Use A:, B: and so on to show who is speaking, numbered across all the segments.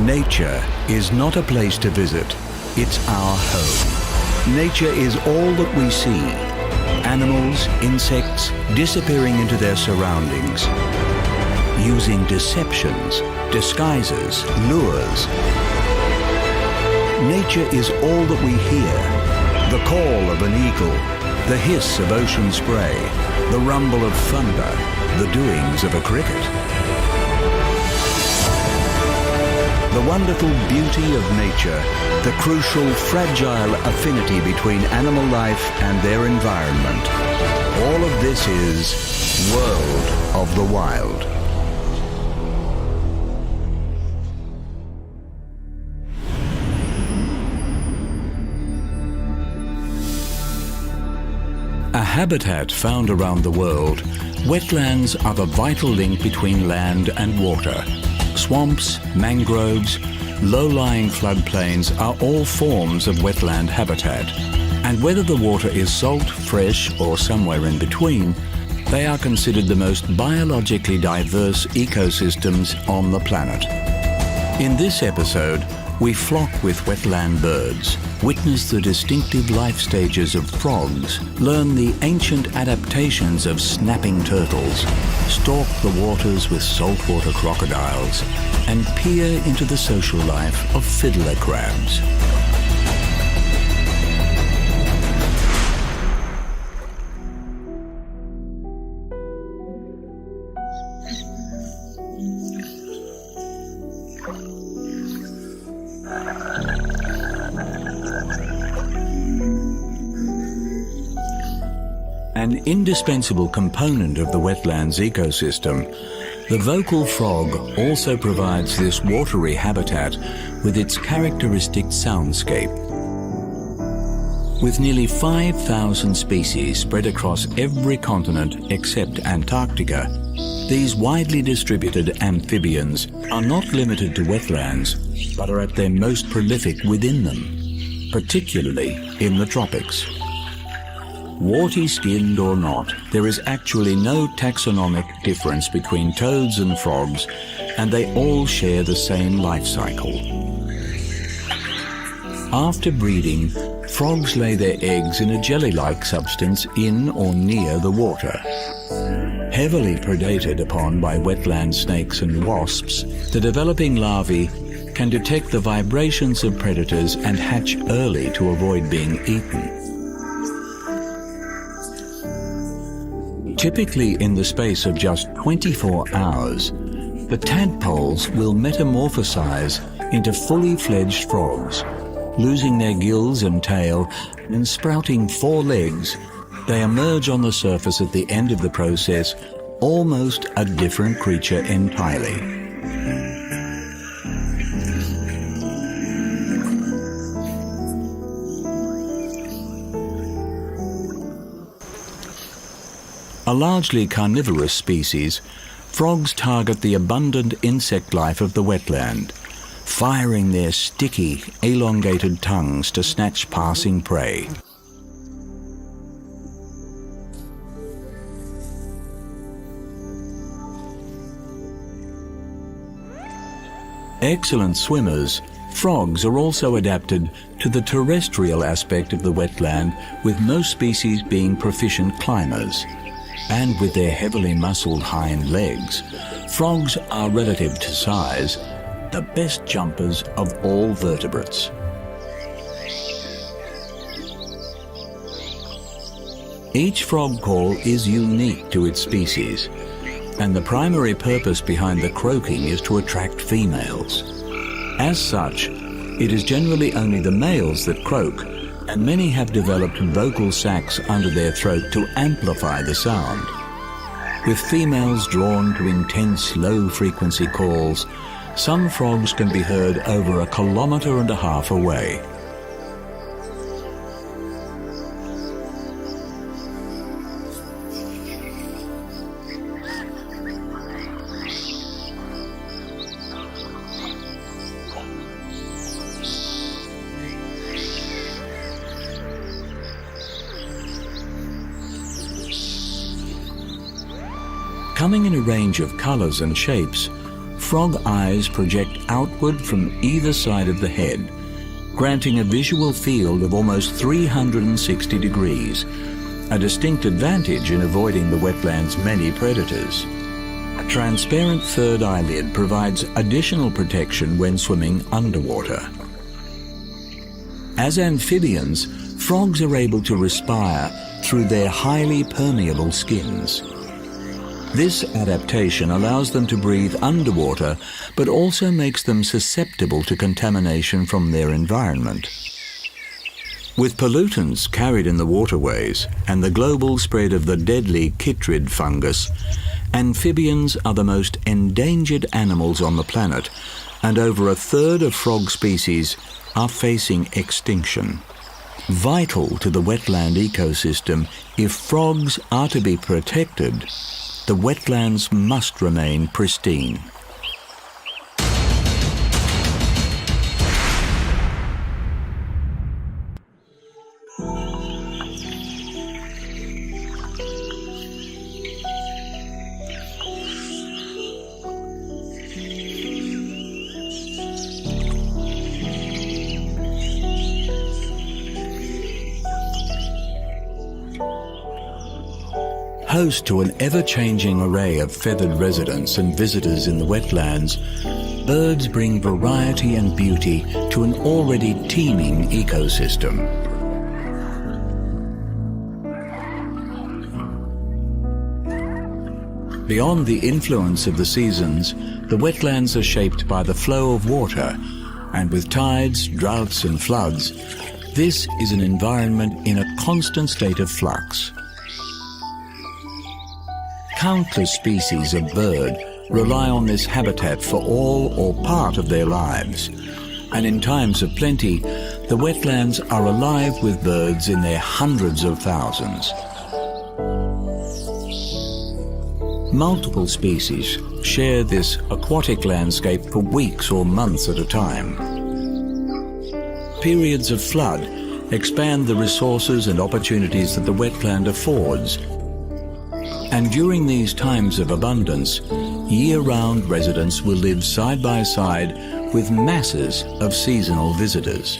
A: Nature is not a place to visit, it's our home. Nature is all that we see. Animals, insects, disappearing into their surroundings, using deceptions, disguises, lures. Nature is all that we hear. The call of an eagle, the hiss of ocean spray, the rumble of thunder, the doings of a cricket. The wonderful beauty of nature, the crucial, fragile affinity between animal life and their environment. All of this is World of the Wild. A habitat found around the world, wetlands are the vital link between land and water. Swamps, mangroves, low-lying floodplains are all forms of wetland habitat. And whether the water is salt, fresh, or somewhere in between, they are considered the most biologically diverse ecosystems on the planet. In this episode, we flock with wetland birds, witness the distinctive life stages of frogs, learn the ancient adaptations of snapping turtles, stalk the waters with saltwater crocodiles, and peer into the social life of fiddler crabs. An indispensable component of the wetlands ecosystem, the vocal frog also provides this watery habitat with its characteristic soundscape. With nearly 5,000 species spread across every continent except Antarctica, these widely distributed amphibians are not limited to wetlands, but are at their most prolific within them, particularly in the tropics. Warty-skinned or not, there is actually no taxonomic difference between toads and frogs, and they all share the same life cycle. After breeding, frogs lay their eggs in a jelly-like substance in or near the water. Heavily predated upon by wetland snakes and wasps, the developing larvae can detect the vibrations of predators and hatch early to avoid being eaten. Typically in the space of just 24 hours, the tadpoles will metamorphosize into fully fledged frogs. Losing their gills and tail and sprouting 4 legs, they emerge on the surface at the end of the process, almost a different creature entirely. A largely carnivorous species, frogs target the abundant insect life of the wetland, firing their sticky, elongated tongues to snatch passing prey. Excellent swimmers, frogs are also adapted to the terrestrial aspect of the wetland, with most species being proficient climbers. And with their heavily muscled hind legs, frogs are, relative to size, the best jumpers of all vertebrates. Each frog call is unique to its species, and the primary purpose behind the croaking is to attract females. As such, it is generally only the males that croak, and many have developed vocal sacs under their throat to amplify the sound. With females drawn to intense low-frequency calls, some frogs can be heard over 1.5 kilometers away. Coming in a range of colours and shapes, frog eyes project outward from either side of the head, granting a visual field of almost 360 degrees, a distinct advantage in avoiding the wetland's many predators. A transparent third eyelid provides additional protection when swimming underwater. As amphibians, frogs are able to respire through their highly permeable skins. This adaptation allows them to breathe underwater, but also makes them susceptible to contamination from their environment. With pollutants carried in the waterways and the global spread of the deadly chytrid fungus, amphibians are the most endangered animals on the planet, and over a third of frog species are facing extinction. Vital to the wetland ecosystem, if frogs are to be protected, the wetlands must remain pristine. Host to an ever-changing array of feathered residents and visitors in the wetlands, birds bring variety and beauty to an already teeming ecosystem. Beyond the influence of the seasons, the wetlands are shaped by the flow of water, and with tides, droughts and floods, this is an environment in a constant state of flux. Countless species of bird rely on this habitat for all or part of their lives, and in times of plenty, the wetlands are alive with birds in their hundreds of thousands. Multiple species share this aquatic landscape for weeks or months at a time. Periods of flood expand the resources and opportunities that the wetland affords. And during these times of abundance, year-round residents will live side by side with masses of seasonal visitors.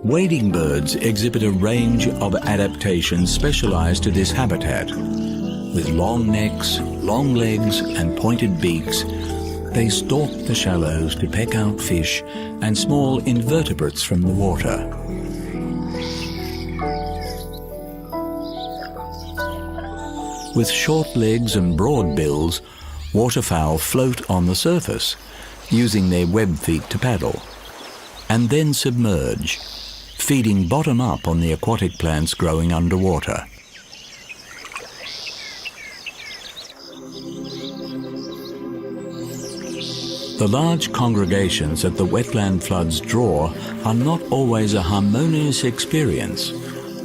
A: Wading birds exhibit a range of adaptations specialized to this habitat. With long necks, long legs and pointed beaks, they stalk the shallows to peck out fish and small invertebrates from the water. With short legs and broad bills, waterfowl float on the surface, using their web feet to paddle, and then submerge, feeding bottom up on the aquatic plants growing underwater. The large congregations that the wetland floods draw are not always a harmonious experience,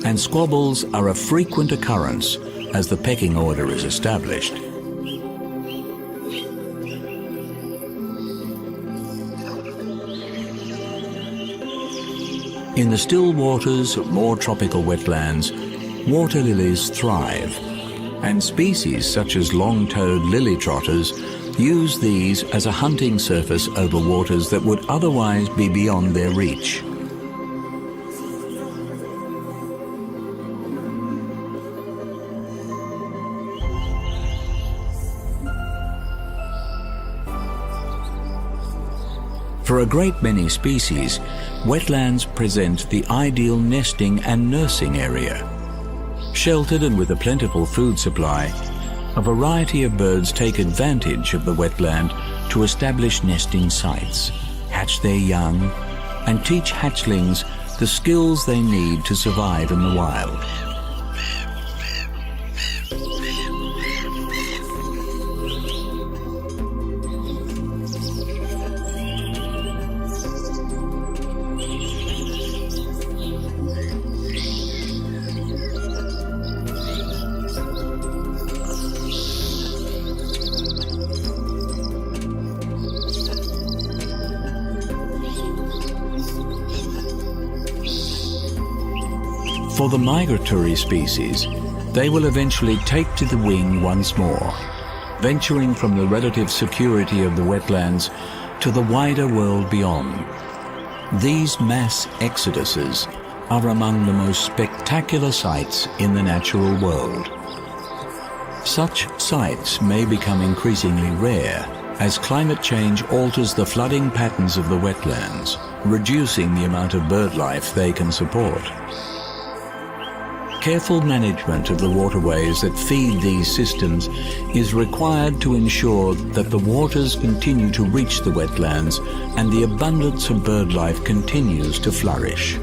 A: and squabbles are a frequent occurrence as the pecking order is established. In the still waters of more tropical wetlands, water lilies thrive, and species such as long-toed lily trotters use these as a hunting surface over waters that would otherwise be beyond their reach. For a great many species, wetlands present the ideal nesting and nursing area. Sheltered and with a plentiful food supply, a variety of birds take advantage of the wetland to establish nesting sites, hatch their young, and teach hatchlings the skills they need to survive in the wild. For the migratory species, they will eventually take to the wing once more, venturing from the relative security of the wetlands to the wider world beyond. These mass exoduses are among the most spectacular sights in the natural world. Such sights may become increasingly rare as climate change alters the flooding patterns of the wetlands, reducing the amount of bird life they can support. Careful management of the waterways that feed these systems is required to ensure that the waters continue to reach the wetlands and the abundance of bird life continues to flourish.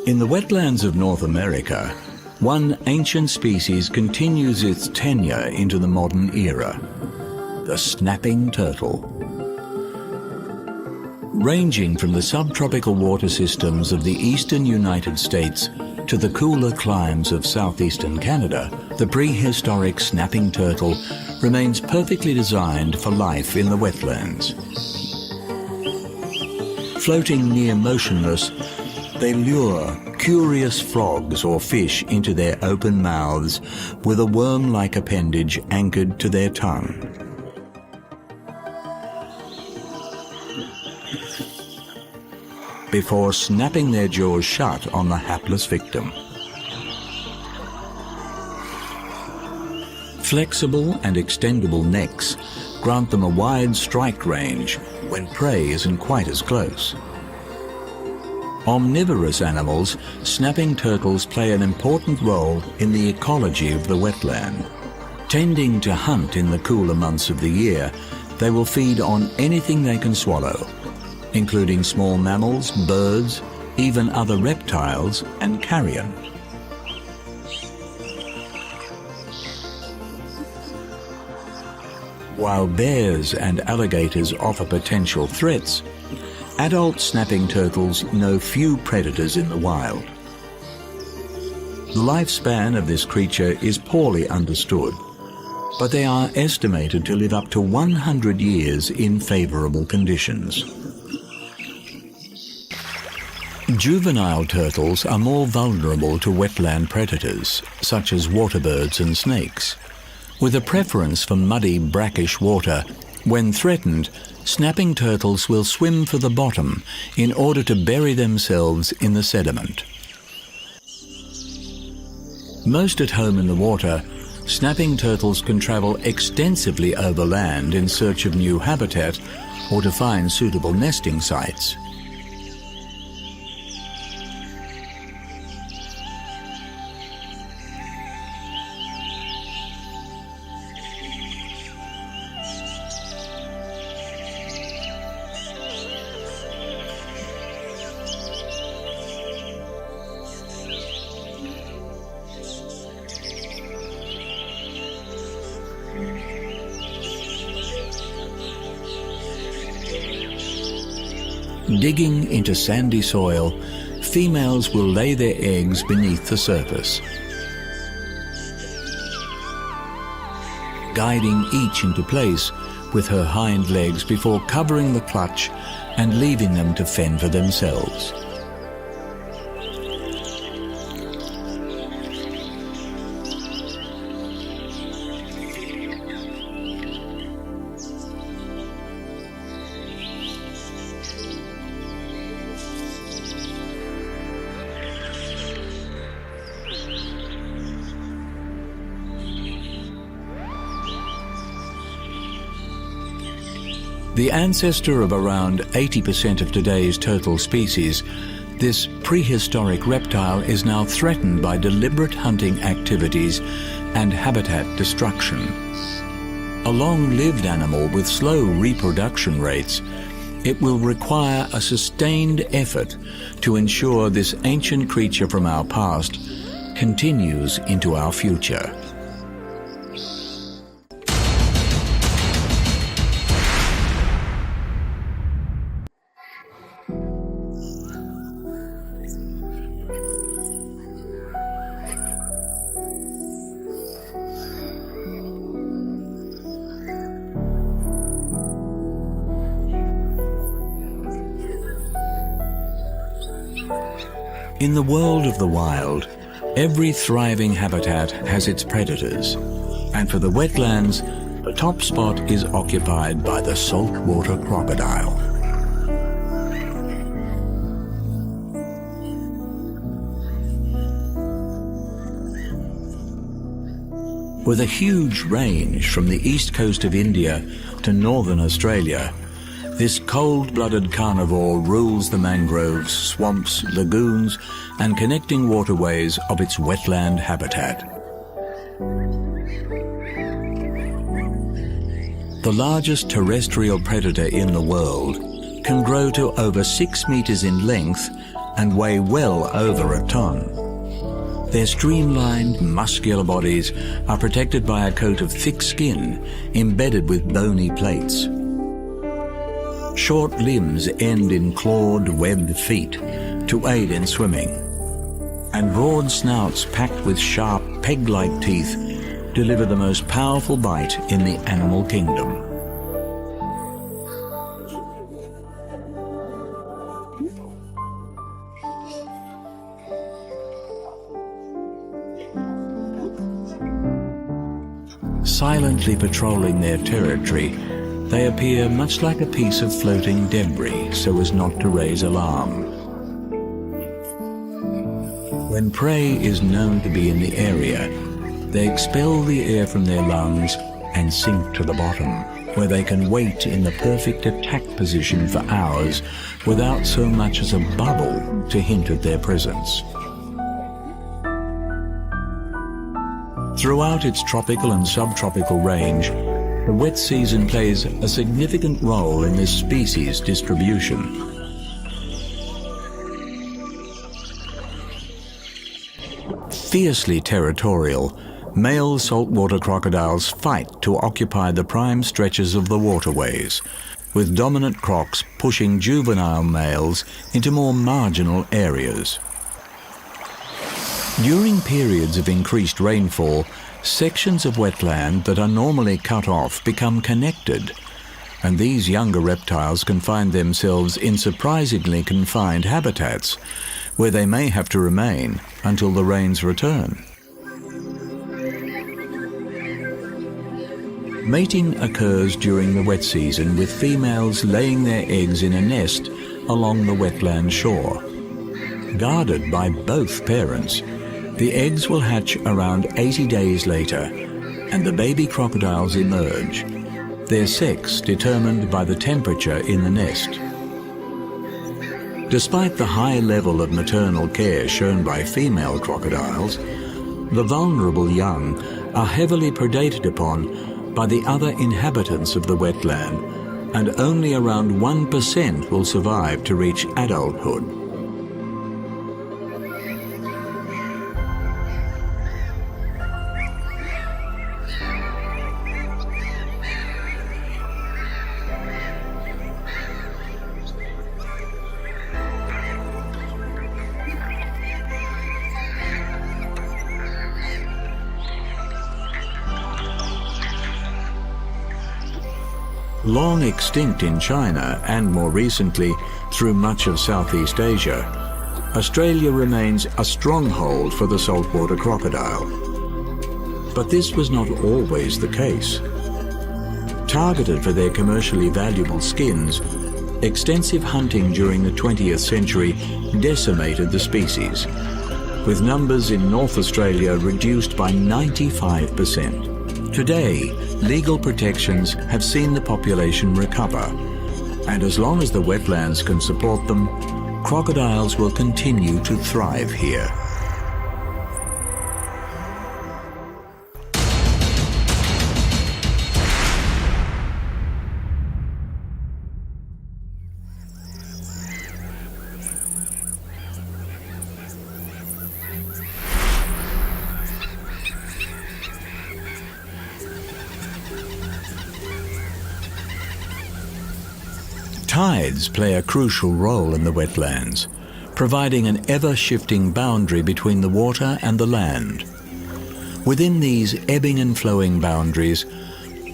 A: In the wetlands of North America, one ancient species continues its tenure into the modern era, the snapping turtle. Ranging from the subtropical water systems of the eastern United States to the cooler climes of southeastern Canada, the prehistoric snapping turtle remains perfectly designed for life in the wetlands. Floating near motionless, they lure curious frogs or fish into their open mouths with a worm-like appendage anchored to their tongue. Before snapping their jaws shut on the hapless victim. Flexible and extendable necks grant them a wide strike range when prey isn't quite as close. Omnivorous animals, snapping turtles play an important role in the ecology of the wetland. Tending to hunt in the cooler months of the year, they will feed on anything they can swallow, including small mammals, birds, even other reptiles and carrion. While bears and alligators offer potential threats, adult snapping turtles know few predators in the wild. The lifespan of this creature is poorly understood, but they are estimated to live up to 100 years in favorable conditions. Juvenile turtles are more vulnerable to wetland predators, such as waterbirds and snakes. With a preference for muddy, brackish water, when threatened, snapping turtles will swim for the bottom in order to bury themselves in the sediment. Most at home in the water, snapping turtles can travel extensively over land in search of new habitat or to find suitable nesting sites. Digging into sandy soil, females will lay their eggs beneath the surface, guiding each into place with her hind legs before covering the clutch and leaving them to fend for themselves. The ancestor of around 80% of today's turtle species, this prehistoric reptile is now threatened by deliberate hunting activities and habitat destruction. A long-lived animal with slow reproduction rates, it will require a sustained effort to ensure this ancient creature from our past continues into our future. In the world of the wild, every thriving habitat has its predators, and for the wetlands, the top spot is occupied by the saltwater crocodile. With a huge range from the east coast of India to northern Australia, this cold-blooded carnivore rules the mangroves, swamps, lagoons, and connecting waterways of its wetland habitat. The largest terrestrial predator in the world can grow to over 6 meters in length and weigh well over a ton. Their streamlined, muscular bodies are protected by a coat of thick skin embedded with bony plates. Short limbs end in clawed, webbed feet to aid in swimming, and broad snouts packed with sharp, peg-like teeth deliver the most powerful bite in the animal kingdom. Silently patrolling their territory, they appear much like a piece of floating debris so as not to raise alarm. When prey is known to be in the area, they expel the air from their lungs and sink to the bottom, where they can wait in the perfect attack position for hours without so much as a bubble to hint at their presence. Throughout its tropical and subtropical range, the wet season plays a significant role in this species' distribution. Fiercely territorial, male saltwater crocodiles fight to occupy the prime stretches of the waterways, with dominant crocs pushing juvenile males into more marginal areas. During periods of increased rainfall, sections of wetland that are normally cut off become connected, and these younger reptiles can find themselves in surprisingly confined habitats, where they may have to remain until the rains return. Mating occurs during the wet season, with females laying their eggs in a nest along the wetland shore. Guarded by both parents, the eggs will hatch around 80 days later, and the baby crocodiles emerge, their sex determined by the temperature in the nest. Despite the high level of maternal care shown by female crocodiles, the vulnerable young are heavily predated upon by the other inhabitants of the wetland, and only around 1% will survive to reach adulthood. Long extinct in China and more recently through much of Southeast Asia, Australia remains a stronghold for the saltwater crocodile. But this was not always the case. Targeted for their commercially valuable skins, extensive hunting during the 20th century decimated the species, with numbers in North Australia reduced by 95%. Today, legal protections have seen the population recover, and as long as the wetlands can support them, crocodiles will continue to thrive here. Tides play a crucial role in the wetlands, providing an ever-shifting boundary between the water and the land. Within these ebbing and flowing boundaries,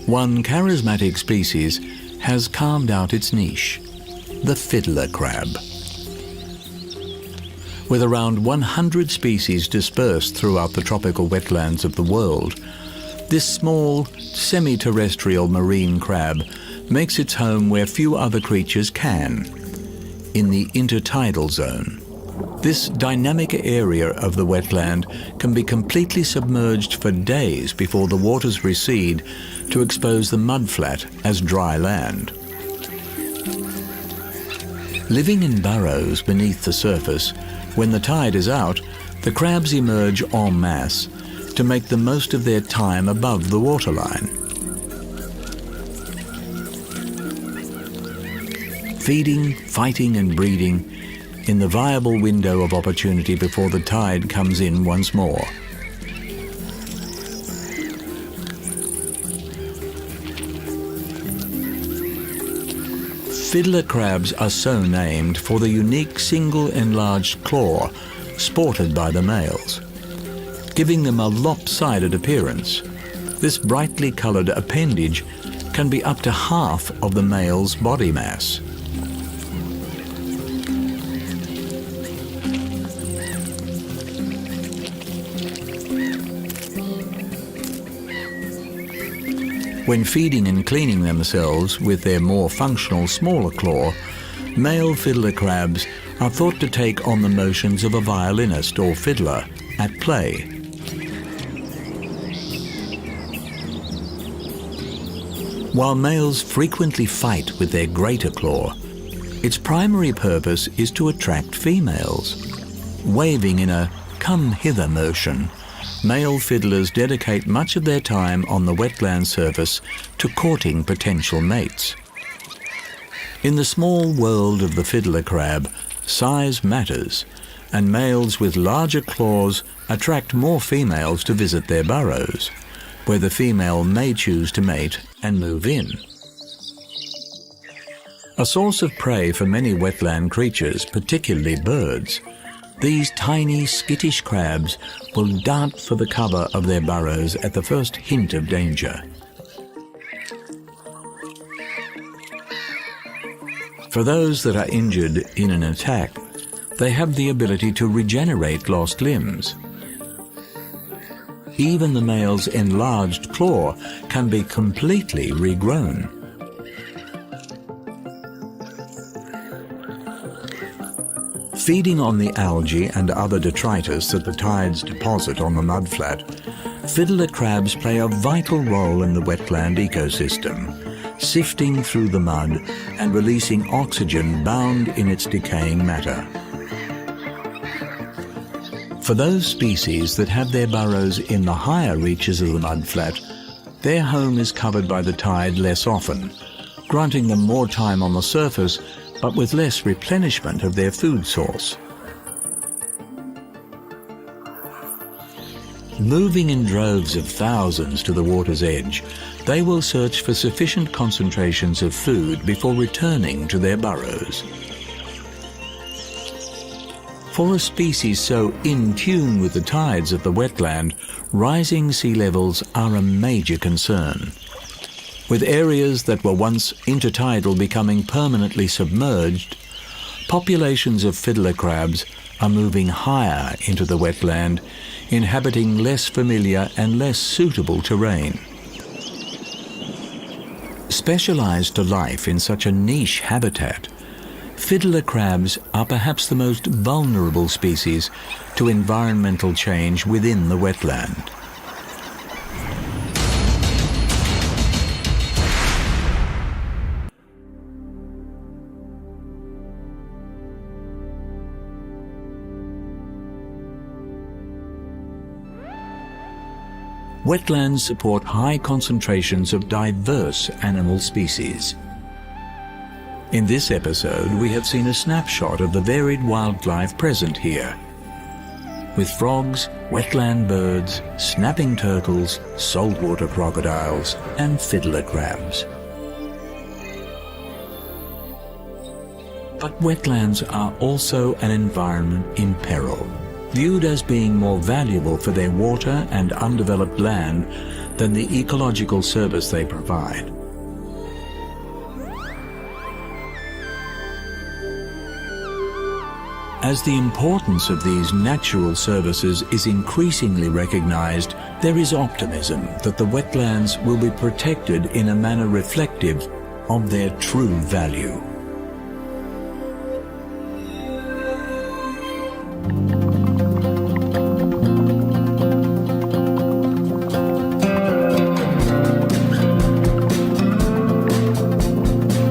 A: one charismatic species has carved out its niche, the fiddler crab. With around 100 species dispersed throughout the tropical wetlands of the world, this small, semi-terrestrial marine crab makes its home where few other creatures can, in the intertidal zone. This dynamic area of the wetland can be completely submerged for days before the waters recede to expose the mudflat as dry land. Living in burrows beneath the surface, when the tide is out, the crabs emerge en masse to make the most of their time above the waterline. Feeding, fighting and breeding in the viable window of opportunity before the tide comes in once more. Fiddler crabs are so named for the unique single enlarged claw sported by the males, giving them a lopsided appearance. This brightly coloured appendage can be up to half of the male's body mass. When feeding and cleaning themselves with their more functional smaller claw, male fiddler crabs are thought to take on the motions of a violinist or fiddler at play. While males frequently fight with their greater claw, its primary purpose is to attract females. Waving in a come-hither motion, male fiddlers dedicate much of their time on the wetland surface to courting potential mates. In the small world of the fiddler crab, size matters, and males with larger claws attract more females to visit their burrows, where the female may choose to mate and move in. A source of prey for many wetland creatures, particularly birds, these tiny, skittish crabs will dart for the cover of their burrows at the first hint of danger. For those that are injured in an attack, they have the ability to regenerate lost limbs. Even the male's enlarged claw can be completely regrown. Feeding on the algae and other detritus that the tides deposit on the mudflat, fiddler crabs play a vital role in the wetland ecosystem, sifting through the mud and releasing oxygen bound in its decaying matter. For those species that have their burrows in the higher reaches of the mudflat, their home is covered by the tide less often, granting them more time on the surface but with less replenishment of their food source. Moving in droves of thousands to the water's edge, they will search for sufficient concentrations of food before returning to their burrows. For a species so in tune with the tides of the wetland, rising sea levels are a major concern. With areas that were once intertidal becoming permanently submerged, populations of fiddler crabs are moving higher into the wetland, inhabiting less familiar and less suitable terrain. Specialized to life in such a niche habitat, fiddler crabs are perhaps the most vulnerable species to environmental change within the wetland. Wetlands support high concentrations of diverse animal species. In this episode, we have seen a snapshot of the varied wildlife present here, with frogs, wetland birds, snapping turtles, saltwater crocodiles, and fiddler crabs. But wetlands are also an environment in peril, viewed as being more valuable for their water and undeveloped land than the ecological service they provide. As the importance of these natural services is increasingly recognized, there is optimism that the wetlands will be protected in a manner reflective of their true value.